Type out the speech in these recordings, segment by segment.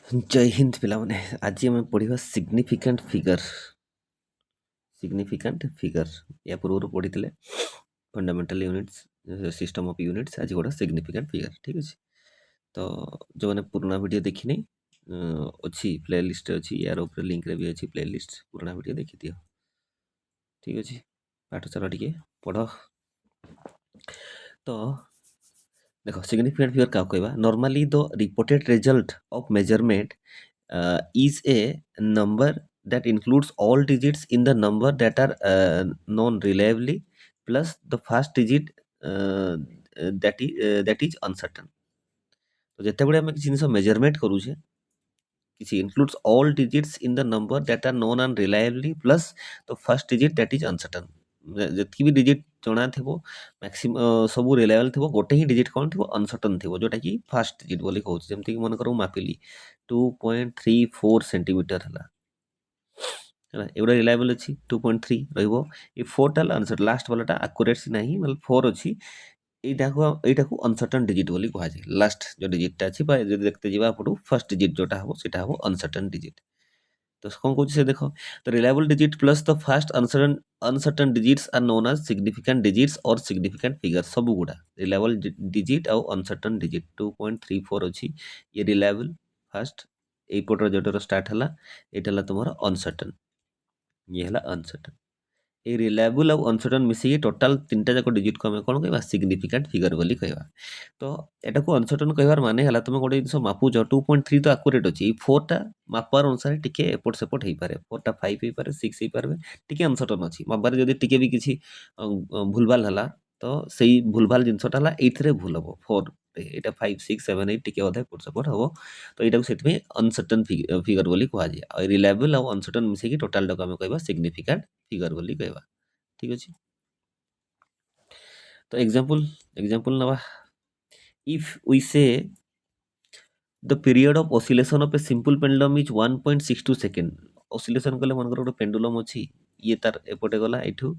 जय हिंद पिलाने आज आम पढ़ा सिग्निफिकेंट फिगर या पूर्व पढ़ी fundamental units system of units आज गोटे सिग्निफिकेंट फिगर ठीक अच्छे। तो जो मैंने पुराना वीडियो देखी नहीं अच्छी प्ले लिस्ट अच्छी यार ऊपर लिंक रे भी अच्छी प्ले लिस्ट पुराना वीडियो देखी दियो ठीक अच्छे। पाठ चलो टे पढ़। तो देखो सिग्निफिकेंट फिगर क्या कहवा normally the reported result of measurement is a number that includes all digits in the number that are known reliably plus the first digit that is uncertain। तो जिते बड़े आम जिन मेजरमेंट करूचे किसी includes all digits in the number that are known and reliably plus the first digit that is uncertain। जितकी भी digit जଣା थिबो maximum सब रिलायबल थिबो गोटे ही डिजिट कौन थिबो अनसर्टन थिबो जोटा कि फास्ट डिजिट बोली कहउछ। जेमति कि मन करू मापिली 2.34 सेंटीमीटर हला एगुड़ा रिलायबल अच्छी 2.3 रहिबो ए 4 टा अनसर्टन लास्ट वाला टा एक्यूरेसी नाही मतलब 4 अच्छी एटा को अनसर्टन डिजिट बोली कहा जाय। लास्ट जो डिजिट टा अछि बा जदि देखते जिबा आपटू फर्स्ट डिजिट जोटा हबो सेटा हबो अनसर्टन डिजिट। तो कौन कहउछ से देखो the reliable digit plus the first uncertain digits are known as significant digits और सिग्निफिकेंट फिगर सब गुडा रिलायबल डिजिट और अनसर्टन डिजिट 2.34 अछि ये रिलायबल फर्स्ट ए पोटर जोटर स्टार्ट हला एटा हला तुमरा अनसर्टन ये हला अनसर्टन ए रिलायबल और अनसर्टन मिसी टोटल तीनटा जाक डिजिट को हमें कोन कहबा सिग्निफिकेंट फिगर बोली कहबा। तो एटा को अनसर्टन कहबार माने हला तुम गोटे जिंस मापुच 2.3 तो एक्यूरेट अछि 4 टा मापार अनुसार टिके एपट सेपट हेई पारे 4 टा 5 हेई पारे 6 हेई पारे टिके अनसर्टन अछि मापार जदि टिके भी किछि भूलभाल हला तो सेही भूलभाल जिंसटा हला एथरे भूल हबो 4 एटा 5 6 7 8 टिके अधे एपट सेपट हबो। तो एटा को सेतमे अनसर्टन फिगर बोली कहा जाय और रिलायबल और अनसर्टन मिसी टोटल डक हमें कहबा सिग्निफिकेंट फिगर बोली कहबा ठीक अछि। तो एग्जांपल नवा इफ वी से the period of oscillation of a simple pendulum is 1.62 second oscillation कले मन गोटे पेंडुलम अछि ये तार एपटे गला एठू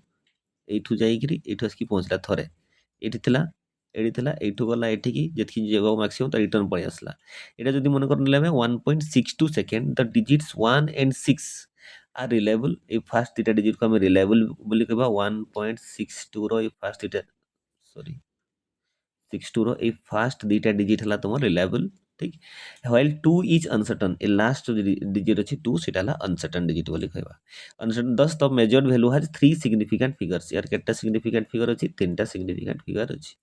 जाईकरी एठू आसकी पहुंचला थरे एठी थिला एठू गला एठिकी जेतकी जेगो मैक्सिमम त रिटर्न पळी आसला एटा जदी मन कर नेले 1.62 second the digits 1 and 6 are reliable ए फर्स्ट थीटा डिजिट को हम रिलायबल बोली कहबा 1.62 रो ए फर्स्ट थीटा सॉरी 62 रो ए फर्स्ट दीटा डिजिट हला तुम रिलायबल ठीक व्हाइल 2 इज अनसर्टन ए लास्ट डिजिट अछि 2 सेटा हला अनसर्टन डिजिट बोली कहबा। Uncertain 10 the measured value has 3 significant figures यार केटा सिग्निफिकेंट फिगर अछि तीनटा सिग्निफिकेंट फिगर अछि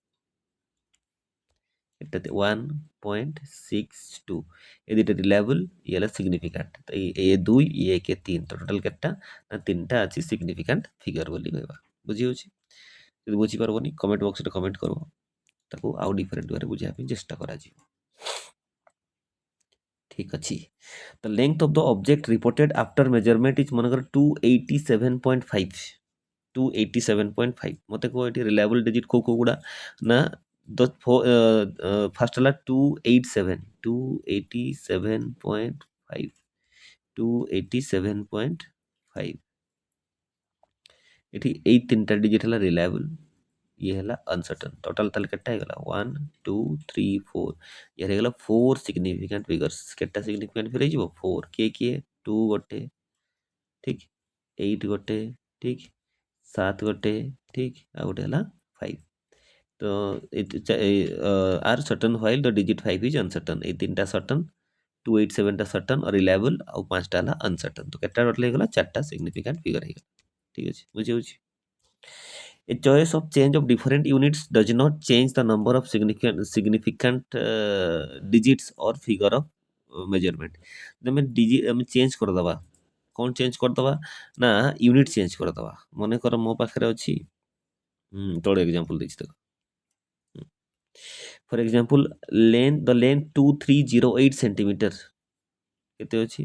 एटा 1.62 ए दिटा रिलायबल ये हला सिग्निफिकेंट तो ए 2 ये के 3 तो टोटल केटा ना तीनटा अछि सिग्निफिकेंट फिगर बोली कहबा बुझी होछि। यदि बुझी परबोनी कमेंट बॉक्स रे कमेंट करबो ताको आउ डिफरेंट वे बुझा चेष्टा करा ठीक अच्छी। The length of the object reported after measurement is मनकर 287.5 287.5 मते को एटी रिलायबल डिजिट को गुडा ना द फर्स्ट हला 287.5 287.5 एटी 8 तीनटा डिजिट हला रिलायबल ये हला अनसर्टन टोटल तल केटा हे गला 1 2 3 4 ये रे गला 4 सिग्निफिकेंट फिगर्स केटा सिग्निफिकेंट फिगर हिजो 4 के 2 गोटे ठीक 8 गोटे ठीक 7 गोटे ठीक आ गोटे हला 5 तो are certain while the digit 5 is uncertain ए तीनटा सर्टन 287 टा सर्टन और रिलायबल आ पांचटा हला अनसर्टन तो केटा टोटल हे गला चारटा सिग्निफिकेंट फिगर हे गला ठीक अछि बुझे होछि। A choice of change of different units does not change the number of significant digits or figure of measurement। તમે અમે ચેન્જ କରିଦେବା कौन चेंज करदबा ना यूनिट चेंज करदबा मने कर मो पाखरे अछि तोड़ एग्जांपल देछि देखो for example the length 2308 centimetre केते अछि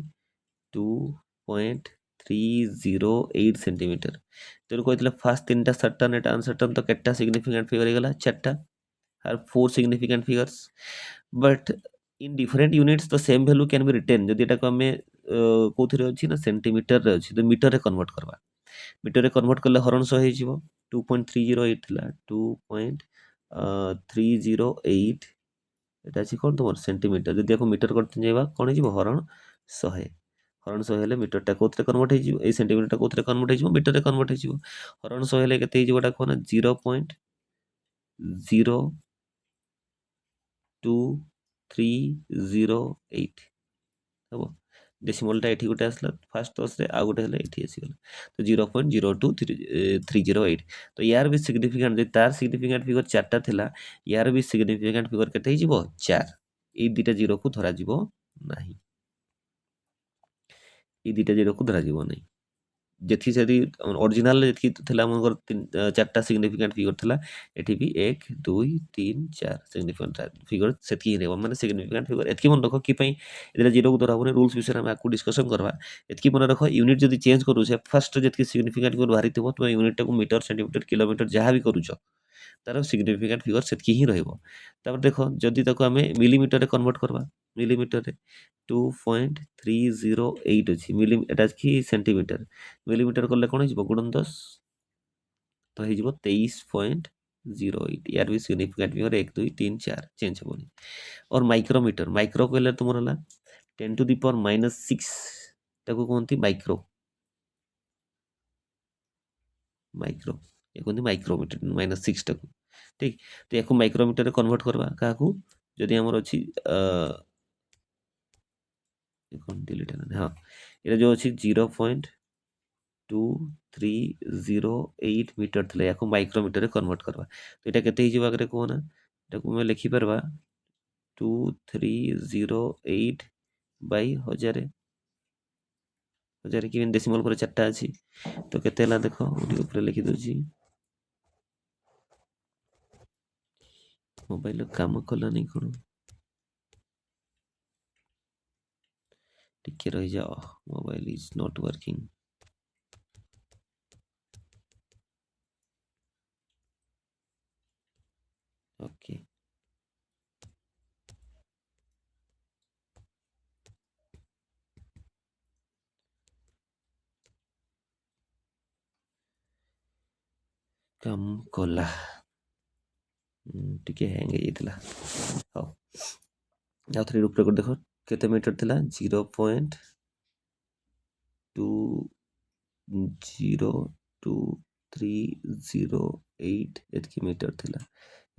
2.308 सेंटीमीटर तो कहते फास्ट तीन टा सर्टन एटा अनसर्टन तो केटा सिग्निफिकेंट फिगर हे गला चारटा are 4 significant figures but in different units the same value can be written जदि एटा को हमें कोथिरे अछि ना सेंटीमीटर रे अछि तो मीटर रे कन्वर्ट करबा मीटर रे कन्वर्ट करले हरण सह हे जिवो 2.308 थिला 2.308 এটা ଅଛି କ'ଣ ତୁମର ସେଣ୍ଟିମିଟର। ଯଦି ଆକୁ ମିଟର କରିତେ ଯାଇବା କ'ଣ ହେଇଯିବ ହରଣ 100। ହରଣ 100 ହେଲେ ମିଟରଟା କୋଉଥିରେ କନଭର୍ଟ ହେଇଯିବ, ଏଇ ସେଣ୍ଟିମିଟରଟା କୋଉଥିରେ କନଭର୍ଟ ହେଇଯିବ, ମିଟରରେ କନଭର୍ଟ ହେଇଯିବ। ହରଣ 100 ହେଲେ କେତେ ହେଇଯିବ ଏଟା କୁହ ନା 0.02308 ହେବ। ଡେସିମଲଟା ଏଠି ଗୋଟେ ଆସିଲା ଫାଷ୍ଟ 10ରେ, ଆଉ ଗୋଟେ ହେଲେ ଏଠି ଆସିଗଲା, ତ 0.02308। ତ ୟାର ବି ସିଗ୍ନିଫିକାଣ୍ଟ, ଯଦି ତାର ସିଗ୍ନିଫିକାଣ୍ଟ ଫିଗର 4ଟା ଥିଲା, ୟାର ବି ସିଗ୍ନିଫିକାଣ୍ଟ ଫିଗର କେତେ ହେଇଯିବ 4। ଏଇ ଦୁଇଟା ଜିରୋକୁ ଧରାଯିବ ନାହିଁ, ଏଇ ଦୁଇଟା ଜିରୋକୁ ଧରାଯିବ ନାହିଁ। ଯେତିକି ଯଦି ଅରିଜିନାଲରେ ଯେତିକି ଥିଲା ଆମର 4ଟା ସିଗ୍ନିଫିକାଣ୍ଟ ଫିଗର ଥିଲା, ଏଠି ବି 1 2 3 4 ସିଗ୍ନିଫିକାଣ୍ଟ ଫିଗର ସେତିକି ହିଁ ରହିବ। ମାନେ ସିଗ୍ନିଫିକାଣ୍ଟ ଫିଗର ଏତିକି ମନେ ରଖ କି ପାଇଁ ଏଥିରେ ଜିରୋକୁ ଧରା ହବନି, ରୁଲ୍ସ ବିଷୟରେ ଆମେ ଆକୁ ଡିସ୍କସନ୍ କରିବା। ଏତିକି ମନେ ରଖ, ୟୁନିଟ୍ ଯଦି ଚେଞ୍ଜ କରୁଛେ, ଫାଷ୍ଟ ଯେତିକି ସିଗ୍ନିଫିକାଣ୍ଟ ଫିଗର ବାହାରିଥିବ, ତୁମେ ୟୁନିଟ୍ଟାକୁ ମିଟର ସେଣ୍ଟିମିଟର କିଲୋମିଟର ଯାହା ବି କରୁଛ, ତାର ସିଗ୍ନିଫିକାଣ୍ଟ ଫିଗର ସେତିକି ହିଁ ରହିବ। ତାପରେ ଦେଖ, ଯଦି ତାକୁ ଆମେ ମିଲିମିଟରରେ କନଭର୍ଟ କରିବା, ମିଲିମିଟରରେ 2.308 ଅଛି, ଏଟା ଅଛି ସେଣ୍ଟିମିଟର। ମିଲିମିଟର କଲେ କ'ଣ ହେଇଯିବ ଗୁଣନ 10, ତ ହେଇଯିବ 23.08। ୟାର ବି ସିଗ୍ନିଫିକାଣ୍ଟ ଫିଗର 1 2 3 4 ଚେଞ୍ଜ ହେବନି। और ମାଇକ୍ରୋମିଟର, ମାଇକ୍ରୋ କହିଲେ ତୁମର ହେଲା 10⁻⁻6, ତାକୁ କୁହନ୍ତି ମାଇକ୍ରୋ, ମାଇକ୍ରୋ ଏ କୁହନ୍ତି ମାଇକ୍ରୋମିଟର -6 ଟାକୁ। ଠିକ୍, ତ ୟାକୁ ମାଇକ୍ରୋମିଟରରେ କନଭର୍ଟ କରିବା କାହାକୁ, ଯଦି ଆମର ଅଛି ଡିଲିଟ୍ ହେଲା, ହଁ ଏଇଟା ଯେଉଁ ଅଛି 0.2308 ମିଟର ଥିଲା, ୟାକୁ ମାଇକ୍ରୋମିଟରରେ କନଭର୍ଟ କରିବା। ତ ଏଇଟା କେତେ ହେଇଯିବ ଆଗରେ କୁହ ନା, ଏଟାକୁ ଆମେ ଲେଖିପାରିବା 2308 ବାଇ 1000, କି ଡେସିମଲ ପରେ 4ଟା ଅଛି, ତ କେତେ ହେଲା ଦେଖ, ଗୋଟେ ଉପରେ ଲେଖିଦେଉଛି, ମୋବାଇଲ କାମ କଲାନି କ'ଣ, ଟିକେ ରହିଯାଅ, mobile is not working. Okay, କାମ କଲା, ଟିକେ ହ୍ୟାଙ୍ଗ ହେଇଯାଇଥିଲା। ହଉ, ଆଉ ଥରେ ରୂପ ରେକର୍ଡ ଦେଖ, କେତେ ମିଟର ଥିଲା 0.20308 ଏତିକି ମିଟର ଥିଲା।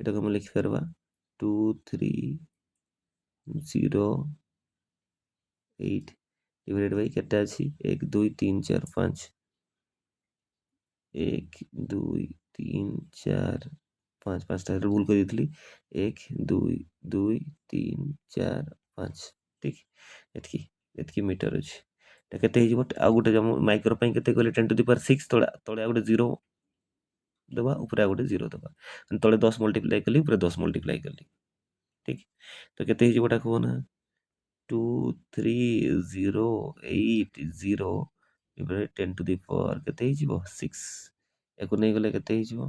ଏଟାକୁ ଆମେ ଲେଖିପାରିବା 2308 ଡିଭାଇଡେଡ୍ ବାଇ କେତେ ଅଛି 1 2 3 4 5, 1 2 3 4 5, 5ଟା ଭୁଲ କରିଦେଇଥିଲି, 1 2 2 3 4 5, ଠିକ୍, ଏତିକି ମିଟର ଅଛି। এটা କେତେ ହେଇଯିବ, ଆଉ ଗୋଟେ ମାଇକ୍ରୋ ପାଇଁ କେତେ କହିଲେ 10⁻6, ତଳେ ଆଉ ଗୋଟେ 0 ଦେବା, ଉପରେ ଆଉ ଗୋଟେ 0 ଦେବା, ତଳେ 10 ମଲ୍ଟିପ୍ଲାଏ କଲି, ଉପରେ 10 ମଲ୍ଟିପ୍ଲାଏ କଲି, ଠିକ୍। ତ କେତେ ହେଇଯିବ ଏଟା କୁହ ନା, 23080 କେତେ ହେଇଯିବ 6, ୟାକୁ ନେଇଗଲେ କେତେ ହେଇଯିବ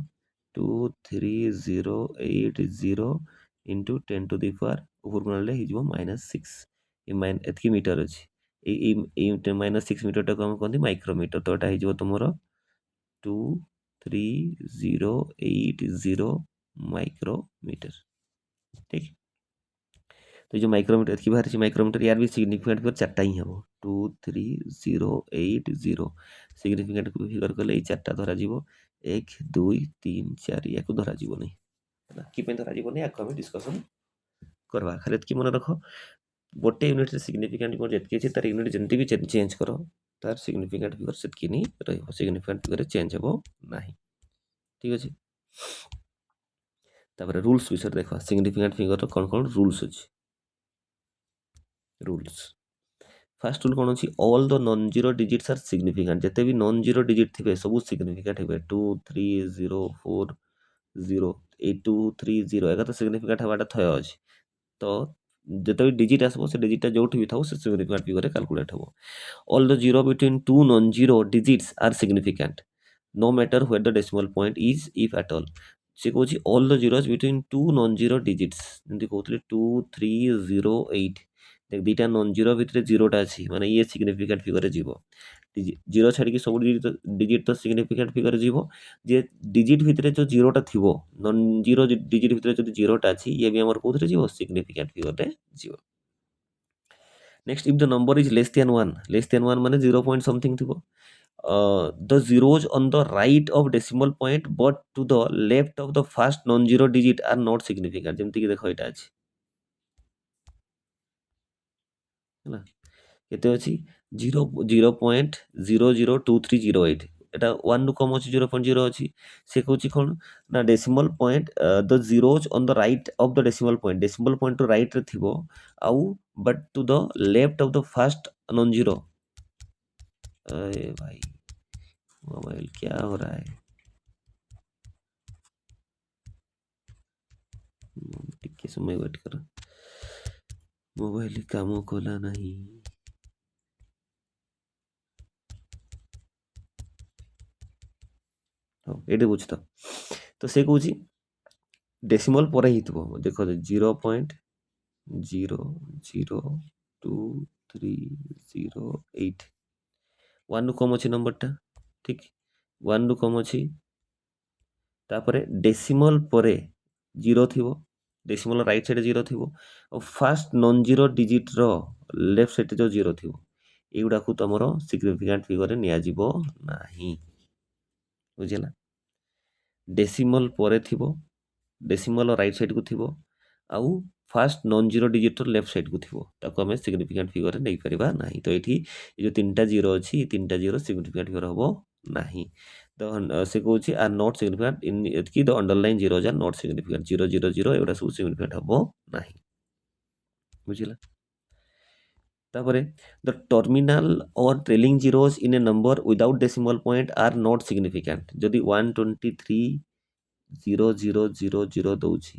23080 ଇଣ୍ଟୁ 10⁻, ଉପରକୁ ନେଲେ ହେଇଯିବ -6, ଏତିକି ମିଟର ଅଛି। ଏଇ -6 ମିଟରଟାକୁ ଆମେ କହନ୍ତି ମାଇକ୍ରୋମିଟର। ତ ଏଟା ହେଇଯିବ ତୁମର 23080 ମାଇକ୍ରୋମିଟର, ଠିକ୍। ତ এই যে মাইক্রোমিଟର ଏତିକି ବାହାରିଛି ମାଇକ୍ରୋମିଟର, ୟାର ବି ସିଗ୍ନିଫିକାଣ୍ଟ ଫିଗର 4ଟା ହିଁ ହେବ, 23080 ସିଗ୍ନିଫିକାଣ୍ଟ ଫିଗର କଲେ ଏଇ 4ଟା ଧରାଯିବ, 1 2 3 4, ୟାକୁ ଧରାଯିବନି ହେଲା। କି ପାଇଁ ଧରାଯିବନି, ୟାକୁ ଆମେ ଡିସ୍କସନ୍ କରିବା। ଖାଲି ଏତିକି ମନେ ରଖ, ଗୋଟେ ୟୁନିଟ୍ରେ ସିଗ୍ନିଫିକାଣ୍ଟ ଫିଗର ଯେତିକି ଅଛି, ତାର ୟୁନିଟ୍ ଯେମିତି ବି ଚେଞ୍ଜ କର, ତାର ସିଗ୍ନିଫିକାଣ୍ଟ ଫିଗର ସେତିକି ହିଁ ରହିବ, ସିଗ୍ନିଫିକାଣ୍ଟ ଫିଗରରେ ଚେଞ୍ଜ ହେବ ନାହିଁ, ଠିକ୍ ଅଛି। ତାପରେ ରୁଲ୍ସ ବିଷୟରେ ଦେଖ, ସିଗ୍ନିଫିକାଣ୍ଟ ଫିଗରର କ'ଣ କ'ଣ ରୁଲ୍ସ ଅଛି। ରୁଲ୍ସ, ফার্স্ট রুল କ'ଣ ଅଛି, all the non zero digits are significant. ଯେତେ ବି ନନ୍ ଜିରୋ ଡିଜିଟ୍ ଥିବେ ସବୁ ସିଗ୍ନିଫିକାଣ୍ଟ ହେବେ। 2 3 0 4 0, ଏଇ 2 3 0 ଏକା ତ ସିଗ୍ନିଫିକାଣ୍ଟ ହେବାଟା ଥୟ ଅଛି। ତ ଯେତେବେଳେ ଡିଜିଟ୍ ଆସିବ, ସେ ଡିଜିଟ୍ଟା ଯେଉଁଠି ବି ଥାଉ, ସେ ସିଗ୍ନିଫିକାଣ୍ଟ ଫିଗରରେ କାଲକୁଲେଟ୍ ହେବ। All the zero between two non zero digits are significant, no matter where the decimal point is, if at all। ସେ କହୁଛି all the zeros between two non zero digits, ଯେମିତି କହୁଥିଲେ 2308, देख दुईटा नॉन जीरो भितर जीरोटा अच्छी माने ये सिग्निफिकेंट फिगर जीव जीरो छाड़ी सब डिजिट तो सिग्निफिकेंट फिगर जीव जे डिजिट भितर जो जीरोटा थी नॉन जीरो डिजिट भितर जो जीरोटा अच्छी ये भी आम कौन जीव सिग्निफिकेंट फिगर जीव next if the number is less than 1 माने 0 पॉइंट समथिंग थी the zeros on the right of decimal point but to the left of the first non-zero digit are not significant ଯେମିତି କି ଦେଖ ଏଇଟା ଅଛି ହେଲା କେତେ ଅଛି 0.002308 এটা 1 ରୁ କମ ଅଛି 0.0 ଅଛି ସେ କହୁଛି କ'ଣ ନା decimal point the zeros on the right of the decimal point decimal point ରୁ right ରେ ଥିବ ଆଉ but to the left of the first non-zero अरे भाई मोबाइल क्या हो रहा है ଟିକେ ସମୟ ୱେଟ୍ କର ମୋବାଇଲ କାମ କଲା ନାହିଁ ହଉ ଏଇଠି ବୁଝ ତ ସେ କହୁଛି ଡେସିମାଲ ପରେ ହେଇଥିବ ଦେଖ 0.00230 1 ରୁ କମ ଅଛି ନମ୍ବରଟା ଠିକ 1 ରୁ କମ ଅଛି ତାପରେ ଡେସିମାଲ ପରେ 0 ଥିବ ଡେସିମାଲ ରାଇଟ୍ ସାଇଡ୍ 0 ଥିବ ଆଉ ଫାଷ୍ଟ ନନ୍ ଜିରୋ ଡିଜିଟ୍ର ଲେଫ୍ଟ ସାଇଡ୍ ଯୋଉ 0 ଥିବ ଏଇଗୁଡ଼ାକୁ ତମର ସିଗ୍ନିଫିକାଣ୍ଟ ଫିଗରରେ ନିଆଯିବ ନାହିଁ ବୁଝିଲା ଡେସିମାଲ ପରେ ଥିବ ଡେସିମାଲ ରାଇଟ୍ ସାଇଡ୍କୁ ଥିବ ଆଉ ଫାଷ୍ଟ ନନ୍ ଜିରୋ ଡିଜିଟ୍ର ଲେଫ୍ଟ ସାଇଡ୍କୁ ଥିବ ତାକୁ ଆମେ ସିଗ୍ନିଫିକାଣ୍ଟ ଫିଗରରେ ନେଇପାରିବା ନାହିଁ ତ ଏଇଠି ଏ ଯେଉଁ ତିନିଟା ଜିରୋ ଅଛି ଏ ତିନିଟା ଜିରୋ ସିଗ୍ନିଫିକାଣ୍ଟ ଫିଗର ହେବ ନାହିଁ ତ ସେ କହୁଛି ଆର୍ ନଟ୍ ସିଗ୍ନିଫିକାଣ୍ଟ ଇନ୍ ଏତିକି the underline zeros are not significant 000 ଏଗୁଡ଼ା ସବୁ ସିଗ୍ନିଫିକାଣ୍ଟ ହେବ ନାହିଁ ବୁଝିଲା ତାପରେ the terminal or trailing zeros in a number without decimal point are not significant ଯଦି 123.000 ଦଉଛି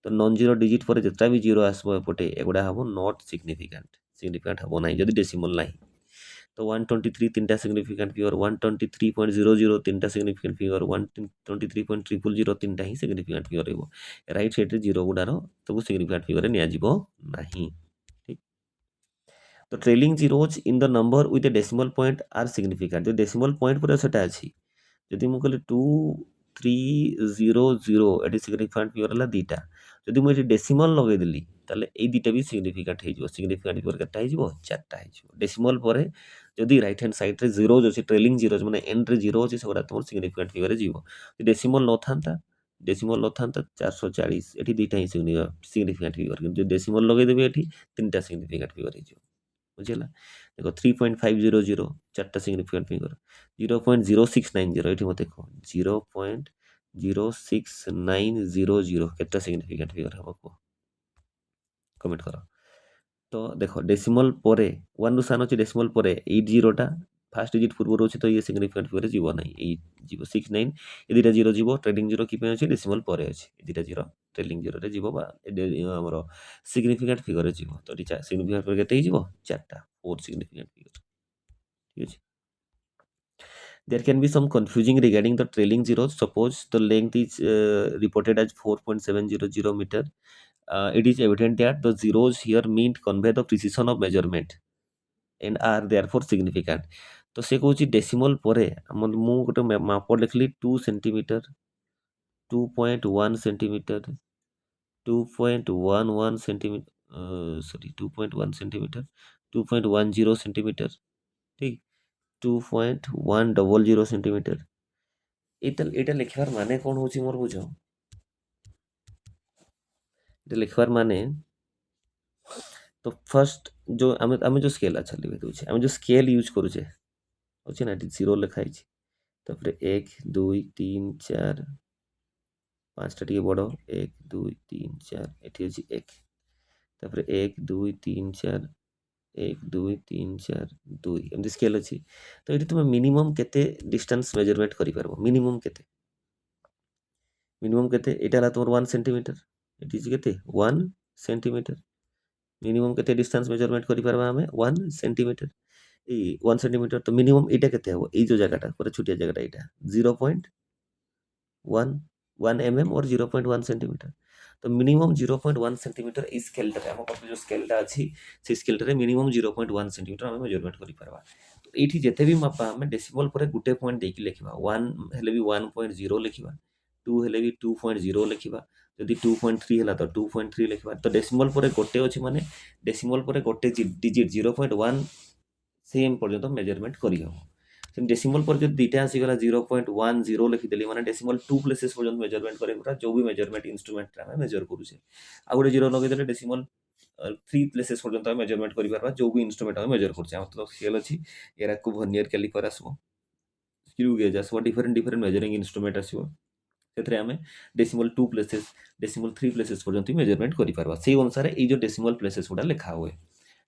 ତ ନନ୍ ଜିରୋ ଡିଜିଟ୍ ପରେ ଯେତେଟା ବି ଜିରୋ ଆସିବ ଏପଟେ ଏଗୁଡ଼ା ହେବ ନଟ୍ ସିଗ୍ନିଫିକାଣ୍ଟ ହେବ ନାହିଁ ଯଦି ଡେସିମାଲ ନାହିଁ तो 123 तीनटा सिग्निफिकेंट फिगर 123.00 तीनटा सिग्निफिकेंट फिगर 123.000 तीनटा ही सिग्निफिकेंट फिगर रहबो राइट साइड रे जीरो गुडारो तबु सिग्निफिकेंट फिगर रे निया जिवो नाही ठीक तो trailing zeros in the number with a decimal point are significant जो डेसिमल पॉइंट पर सेटा अछि यदि मु कहले 2300 एटी सिग्निफिकेंट फिगर हला दीटा यदि मु एटी डेसिमल लगे देली ताले ए दीटा भी सिग्निफिकेंट हे जिवो सिग्निफिकेंट फिगर केटा हे जिवो चारटा हे जिवो डेसिमल परे जदि राइट हैंड साइड रे जीरोज अछि ट्रेलिंग जीरोज माने एंड रे जीरो अछि सेगुडा तमर सिग्निफिकेंट फिगर रे जीवो डेसिमल न थांता 440 एठी दीटा ही सिग्निफिकेंट फिगर किंतु डेसिमल लगे देबे एठी तीनटा सिग्निफिकेंट फिगर हे जिवो बुझिला देखो 3.500 चारटा सिग्निफिकेंट फिगर 0.0690 एठी मते देखो 0.06900 केटा सिग्निफिकेंट फिगर हबो को कमेंट करो तो देखो डेसिमल परे 1 रु सान अछि डेसिमल परे 8 जीरोटा फास्ट डिजिट पूर्व अछि तो ये सिग्निफिकेंट फिगर जीवो नाही 8 069 ए दिटा जीरो जीवो ट्रेडिंग जीरो कि पे अछि डेसिमल परे अछि ए दिटा जीरो ट्रेलिंग जीरो रे जीवो बा हमर सिग्निफिकेंट फिगर रे जीवो तो दिटा सिग्निफिकेंट फिगर केते जीवो चारटा फोर सिग्निफिकेंट फिगर ठीक अछि There can be some confusing regarding the trailing zeros. Suppose the length is reported as 4.700 meter. It is evident that the zeros here mean convey the precision of measurement and are therefore significant. तो से कहूँ decimal पर मु गोटे माप लिखली 2 centimetre 2.1 centimetre 2.11 centimetre sorry 2.1 centimetre 2.10 centimetre ठीक 2.100 centimetre এটা লিখবার মানে কোন হচ্ছে মোর বুঝ এটা লিখবার মানে तो फर्स्ट जो आम जो स्केल अच्छा लिखे दूचे आम जो स्केल यूज करूचे अच्छे ना जीरो लिखाई तापर 1 2 3 4 पांचटा टी बड़ 1 2 3 4 एटी अछि 1 तापर 1 2 3 4 1 2 3 4 2 एमती स्केल अछि तो ये तुम मिनिमम केते डिस्टेंस मेजरमेंट करि परबो मिनिमम केते एटा ला तुम 1 सेंटीमीटर एटी अछि केते 1 सेंटीमीटर मिनिमम केते डिस्टेंस मेजरमेंट करि परबा हमें 1 सेंटीमीटर ए 1 सेंटीमीटर तो मिनिमम एटा केते हबो ए जो जगहटा पूरा छोटिया जगहटा एटा 0.1 1 mm और 0.1 सेंटीमीटर तो मिनिमम 0.1 सेंटीमीटर ई स्केलटारे आम पाखे जो स्केलटा अच्छी से स्केलटारे मिनिमम 0.1 सेंटीमीटर आम मेजरमेंट करिपारबा। तो एठी जेते भी मापा आम डेसिमल पर गुटे पॉइंट देकी लिखिबा 1 हेले भी 1.0 लिखिबा 2 हेले भी 2.0 लिखिबा जदि 2.3 ହେଲା ତ 2.3 लिखिबा। तो डेसिमल पर गोटे अछि माने डेसिमल पर गोटे डिजिट 0.1 सेम पर्यंत मेजरमेंट करि हबो। सेम डेसिमल पर जब दुईटा आसीगला 0.10 लिखिदेली माने डेसिमल 2 प्लेसेस पर्यंत मेजरमेंट करे पूरा जो भी मेजरमेंट इंस्ट्रूमेंट आम मेजर करूचे। आ गोटे जीरो लगेदेले डेसिमल 3 प्लेसेस पर्यंत मेजरमेंट करि पारबा जो भी इंस्ट्रूमेंट आम मेजर करछे। आम तो स्केल अछि एरा को वर्नियर कैलिपर आसबो स्क्रू गेज आसबो डिफरेंट डिफरेंट मेजरिंग इंस्ट्रूमेंट आसबो सेथरे आमे डेसिमल 2 प्लेसेस डेसिमल 3 प्लेसेस पर्यंत मेजरमेंट करि पारबा। सेई अनुसार ए जो डेसिमल प्लेसेस गुडा लिखा हुए।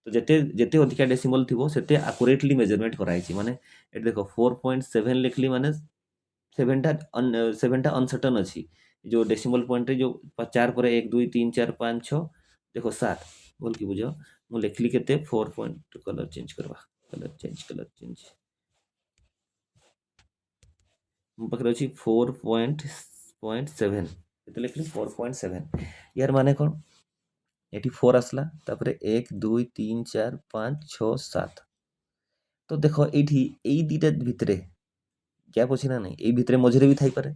तो जेते जेते अधिका डेसिमल थिबो सेते एक्यूरेटली मेजरमेंट कराइछि माने एट देखो 4.7 लिखली माने 7टा अनसर्टन अछि जो डेसिमल पॉइंट रे जो 4 पर 1 2 3 4 5 6 देखो 7 बोल की बुझो मु लिखली केते 4 पॉइंट कलर चेंज करबा कलर चेंज मो पाखरे अछि 4.7 केते लिखली 4.7 यार माने कोन एटी 4 आसला तापरे 1 2 3 4 5 6 7 तो देखो एठी एई दिटा भितरे गैप अछि ना नहीं एई भितरे मझिरे भी थाई पारे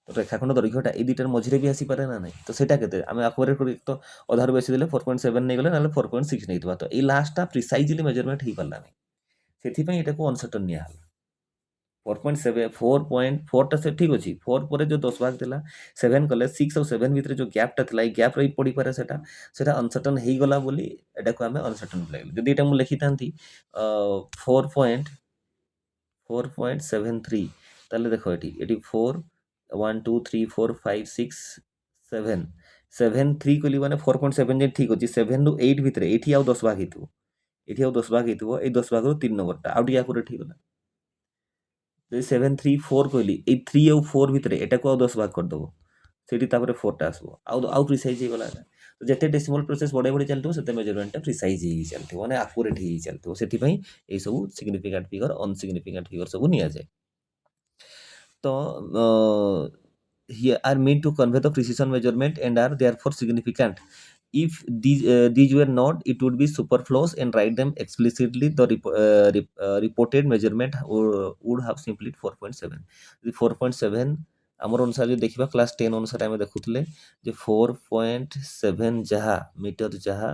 तो रेखाखंड दৈর্ঘ্যটা এই দুইটার মঝিরে भी आसी पारे ना नहीं तो सेटा केते आमे एक्यूरेट करी तो अधार बेसी देले 4.7 नै गले नाले 4.6 नै दिबा तो ए लास्टटा प्रिसाइजली मेजरमेंट हेई पारला नहीं सेथि पई एटा को अनसर्टन निया हला 4.7 4.4 टा से ठीक अछि 4 परे जो 10 भाग देला 7 कले 6 और 7 भितरे जो गैप टा थला ए गैप रही पड़ी पारे सेटा अनसर्टन हेई गला बोली एटा को आमे अनसर्टन लागले जदि एटा मु लिखि तांती 4.73 ताले देखो एटी 4 1 2 3 4 5 6 7 7 3 कली माने 4.7 जे ठीक अछि 7 रु 8 भितरे एठी आउ 10 भाग हेतु एठी आउ 10 भाग हेतु ए 10 भाग रु 3 नंबर टा आउ टी एक्यूरेट हेई गला जदि 7 3 4 कहली ए 3 आउ 4 भितरे एटा को आउ 10 भाग कर दबो सेठी तापरे 4 टा आसबो आउ प्रिसाइज हेई गला तो जेते डेसिमल प्रोसेस बडे बडे चलतो सेते मेजरमेंट टा प्रिसाइज हेई चलतो माने एक्यूरेट हेई चलतो सेठी पई ए सब सिग्निफिकेंट फिगर अनसिग्निफिकेंट फिगर सब निया जाय। तो here are meant to convey the precision measurement and are therefore significant. If these were not, it would be superfluous and write them explicitly. The reported measurement would have simply 4.7. The 4.7 आमर अनुसार जो देखिबा class 10 अनुसार आमे देखुतले जे 4.7 जहा metre जहा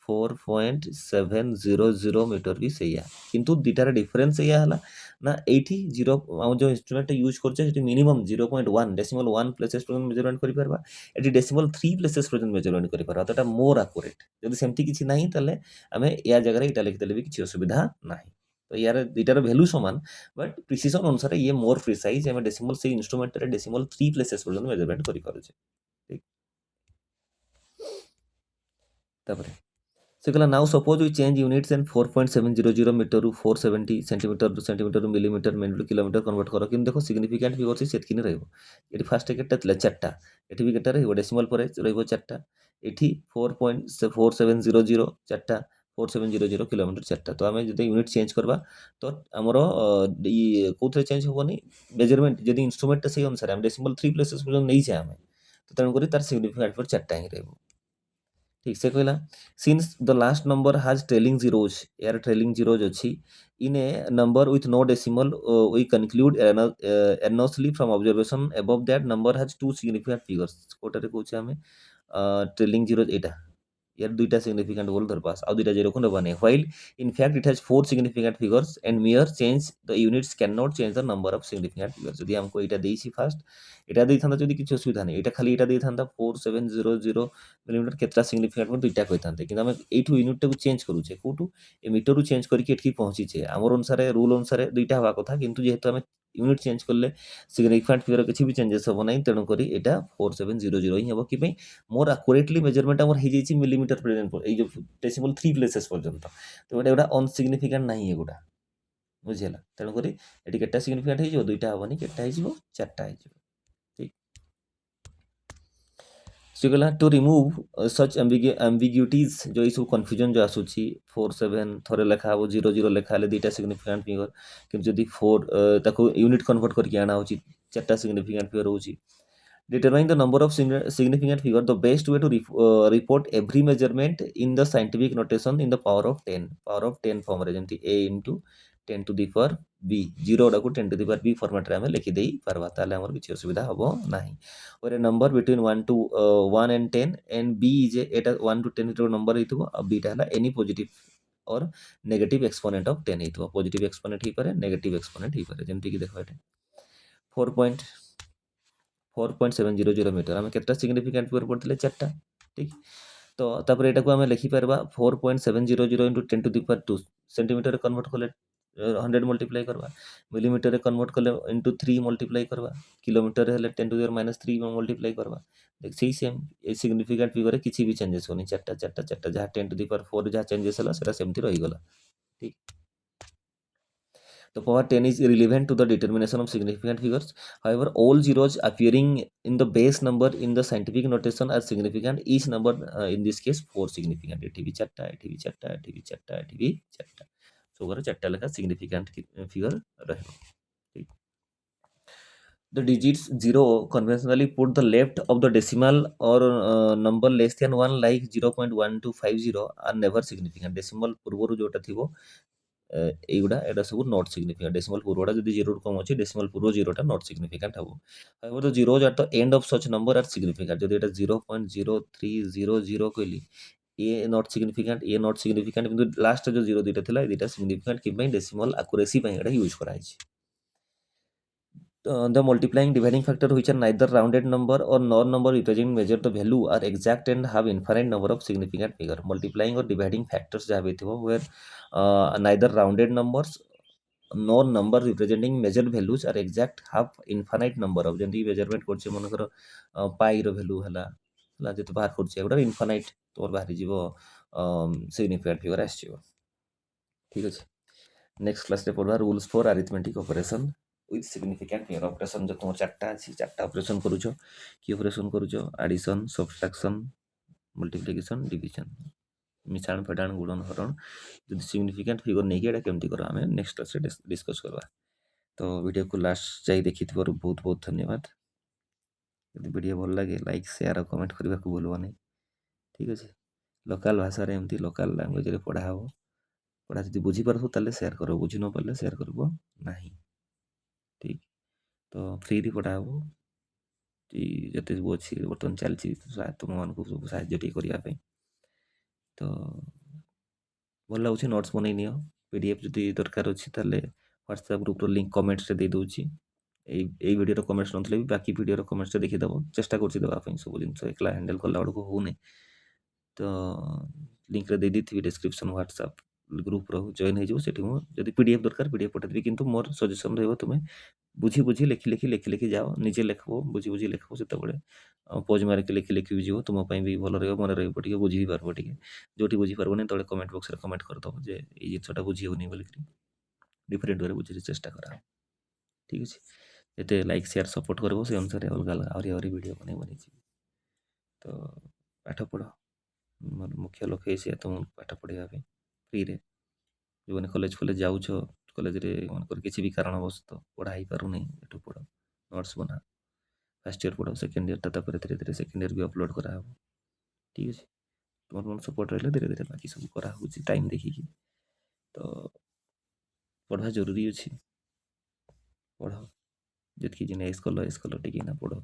4.700 metre भी सैया किंतु दिटार डिफरेंस या हला ना 80 0 हम जो इंस्ट्रूमेंट यूज करछे सेठी मिनिमम 0.1 डेसिमल 1 प्लेसेस पर मेजरमेंट करि परबा एटी डेसिमल 3 प्लेसेस पर मेजरमेंट करि परबा तो एटा मोर एक्यूरेट जदि सेमति किछि नाही तले आमे या जगह रे एटा लिख देले भी किछि असुविधा नाही तो यार दुईटार वैल्यू समान बट प्रिसिजन अनुसार ये मोर प्रिसाइज आमे डेसिमल से इंस्ट्रूमेंट रे डेसिमल 3 प्लेसेस पर मेजरमेंट करि पारुछे ठीक तापरे से कहला now suppose we change units and 4.700 metre रु 470 सेंटीमीटर रु सेंटीमीटर रु मिलीमीटर मिनट रु किलोमीटर कन्वर्ट करो कि देखो सिग्निफिकेंट फिगर से सेतकी नै रहबो एटी फर्स्ट केटा तले चारटा एटी भी केटा रहबो डेसिमल पर रहबो चारटा एटी 4.4700 चारटा 4700 किलोमीटर चारटा तो आमे जदि यूनिट चेंज करबा तो हमरो कोथे चेंज होबनी मेजरमेंट जदि इंस्ट्रूमेंट से अनुसार हम डेसिमल 3 प्लेसेस पर नै छै आमे तो तण करी तार सिग्निफिकेंट पर चारटा ही रहबो ठीक से कहला since the last number has trailing zeros यार ट्रेलिंग जीरोज अछि in a number with no decimal we conclude erroneously from observation above that number has two significant figures कोटारे कहउछ हमें ट्रेलिंग जीरोज एटा यार दुईटा सिग्निफिकेंट बोल धर पास आ दुईटा जीरो को नबाने while in fact it has four significant figures and mere change the units can not change the number of significant figures यदि हमको एटा देइछि फास्ट एटा देइ थांदा जदि किछ असुविधा नै एटा खाली एटा देइ थांदा 4700 मिलीमीटर केतरा सिग्निफिकेंट पर दुईटा कहि थांते किंतु हम एठु यूनिट को चेंज करूछे कोटु ए मीटर रु चेंज करके एठकी पहुंची छे हमर अनुसार रूल अनुसार दुईटा हवा कथा किंतु जेहेतु हम यूनिट चेंज करले सिग्निफिकेंट फिगर किछि भी चेंजेस हो नै तेणु करी एटा 4700 ही हबो कि पई मोर एक्यूरेटली मेजरमेंट हमर हे जाइछि मिलीमीटर पर्यंत ए जो डेसिमल 3 प्लेसेस पर्यंत तो एटा अनसिग्निफिकेंट नाही एगुडा बुझिला तेणु करी एटी केटा सिग्निफिकेंट हे जो दुईटा हबनी केटा हे जो चारटा हे जो ठीक से गला टू रिमूव सच एम्बिग्युइटीज जो इस कंफ्यूजन जो आसुची 47 थरे लेखा हो 00 लेखा ले दुईटा सिग्निफिकेंट फिगर कि जदि 4 ताको यूनिट कन्वर्ट करके आना होची चारटा सिग्निफिकेंट फिगर होची Determining the number of significant figure, the best way to report every measurement in the scientific notation in the power of 10. Power of 10 form रे जेमती a into 10 to the power b 0 डाकू 10 to the power b format रे हमें लिखि देई परबा ताले हमर किछि असुविधा हबो नाही और a number between 1 to 1 and 10 and b is eta 1 to 10 रो नंबर हितबो अब b टा हला any positive और नेगेटिव एक्सपोनेंट ऑफ 10 हितबो पॉजिटिव एक्सपोनेंट ही पारे नेगेटिव एक्सपोनेंट ही पारे जेमती कि देखो एटा 4.700 मीटर आम के सिग्निफिकेंट फिगर पढ़ते चार्टा ठीक तो तापर एटा को आम लिखिपर 4.700 into 10 to the power 2 centimetre convert कले 100 मल्टीप्लाई करवा मिलीमीटर कन्वर्ट कले इंटू 3 मल्टीप्लाई करवा किलोमीटर हेले 10 टू दी पावर -3 मल्टीप्लाई करवा देख सही सेम ए सिग्निफिकेंट फिगर रे किछि भी चेंजेस होनी चार्टा चार्टा चार्टा जहाँ 10 टू दी पावर 4 जहाँ चेंजेस हला सेटा सेमती रही गला ठीक the power 10 is irrelevant to the determination of significant figures. However, all zeros appearing in the base number in the scientific notation are significant. Each number, in this case, 4 significant. एठी भी चारटा, एठी भी चारटा, एठी भी चारटा, एठी भी चारटा. So, अगर चारटा लेखा significant figure रहेगा. ठीक. The digits 0 conventionally put the left of the decimal or number less than 1 like 0.1250 are never significant. Decimal पूर्वरु जोटा थिबो এইগুলা এটা ସବୁ নট সিগনিফিকেন্ট ডেসিমাল পূর্বটা যদি 0 ରୁ কম ଅଛି ডেসিমাল পূর্ব 0টা নট সিগনিফিকেন্ট হবো however the zeros at the end of such number are significant যদি এটা 0.0300 কইলি a not significant a not significant কিন্তু লাস্ট যে 0 দুইটা ଥିଲା এই দুইটা সিগনিফিকেন্ট কি ପାଇଁ ডেসিমাল আকুরেসি ପାଇଁ এটা ইউজ করা হইছে the multiplying dividing factor which are neither rounded number or non-number representing measure the value are exact and have infinite number of significant figure multiplying or dividing factors ଯାହା ବି ଥିବ where neither rounded numbers nor number representing measured values are exact have infinite number of ଯେମିତି measurement କରୁଛେ ମନେକର ପାଇ ର value ହେଲା ହେଲା ଯେତେ ବାହାର କରୁଛେ ଏଗୁଡ଼ା infinite ତୋର ବାହାରି ଯିବ significant figure ଆସିଯିବ ଠିକ ଅଛି नेक्स्ट क्लास रे पढ़वा rules for arithmetic operation with significant figure operation जो तुम चार्टा अच्छी चार्टा ऑपरेशन करूछ कि ऑपरेशन करूछ एडिशन सब्सट्रैक्शन मल्टीप्लिकेशन डिवीजन मिसाण फेडाण गुणन हरण जो सिग्निफिकेंट फिगर नहीं कि केमती कर आम नेक्स्ट क्लास डिस्कस करवा तो वीडियो को लास्ट जाए देखी बहुत बहुत धन्यवाद यदि वीडियो भल लगे लाइक शेयर और कमेंट करने को भूलवा नहीं ठीक अच्छे लोकल भाषा एमती लोकल लैंग्वेज पढ़ा हे पढ़ा जी बुझीपार ताले शेयर कर बुझी न पारे शेयर कर नहीं ठीक तो फ्री पढ़ा हे जिते सब अच्छी बर्तमान चलती तुम मान सब साहय करने तो भल लगुच नोट्स बन नि पीडीएफ जदि दरकार अच्छी व्हाट्सएप ग्रुप लिंक कमेंट्स दे दूसरी यही वीडियो कमेंट्स ना बाकी वीडियो कमेंट्स देखीदेव चेष्टा कर सब जिन एकला हैंडल कला बेलू होने तो लिंक दे दी डिस्क्रिप्शन व्हाट्सएप ग्रुप रो जॉइन हो जब पीडीएफ दरकार पीडीएफ पठादेवी किंतु मोर सजेसन रही तुम्हें बुझी बुझी लिखि लिखि लिखि लिखि जाओ निजे लिखब बुझी बुझी लिखब से पोज मारिक लिखि लिखि भी जीव तुम भी भल रही मन रही बुझी भी पार्ब टे जो बुझी पार्बन तले कमेंट बॉक्स में कमेंट करदेव जे ये जिनसा बुझी होनी बोलिक डिफरेन्ट वे बुझे चेष्टा करा ठीक अच्छे जिते लाइक शेयर सपोर्ट कर से अनुसार अलग अलग आहरी वीडियो बन बन तो पाठ पढ़ मोर मुख्य लक्ष्य से तुम पाठ पढ़ाई फ्री रे जो मैंने कॉलेज फॉलेज जाऊछ कॉलेज मन किसी भी कारणवश पढ़ाई पारूनी एठू पढ़ नोट्स बना फर्स्ट ईयर पढ़ सेकेंड ईयर धीरे धीरे सेकेंड ईयर भी अपलोड करा ठीक अच्छे तुम मन सपोर्ट रही धीरे धीरे बाकी सब करा टाइम देखिकी तो पढ़ा जरूरी अच्छी पढ़ जितकी जिन एस कल टी पढ़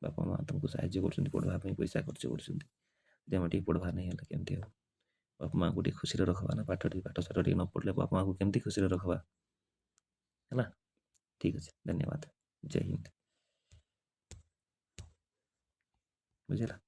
बापा माँ तुमको साहय कर पढ़ाई पैसा खर्च कर पढ़वा नहीं है केमती हम बापा माँ को खुशी रखवा ना पाठ साठ न पढ़ले बापा माँ को केमती खुशी रखवा है ठीक अच्छे धन्यवाद जय हिंद बुझेगा।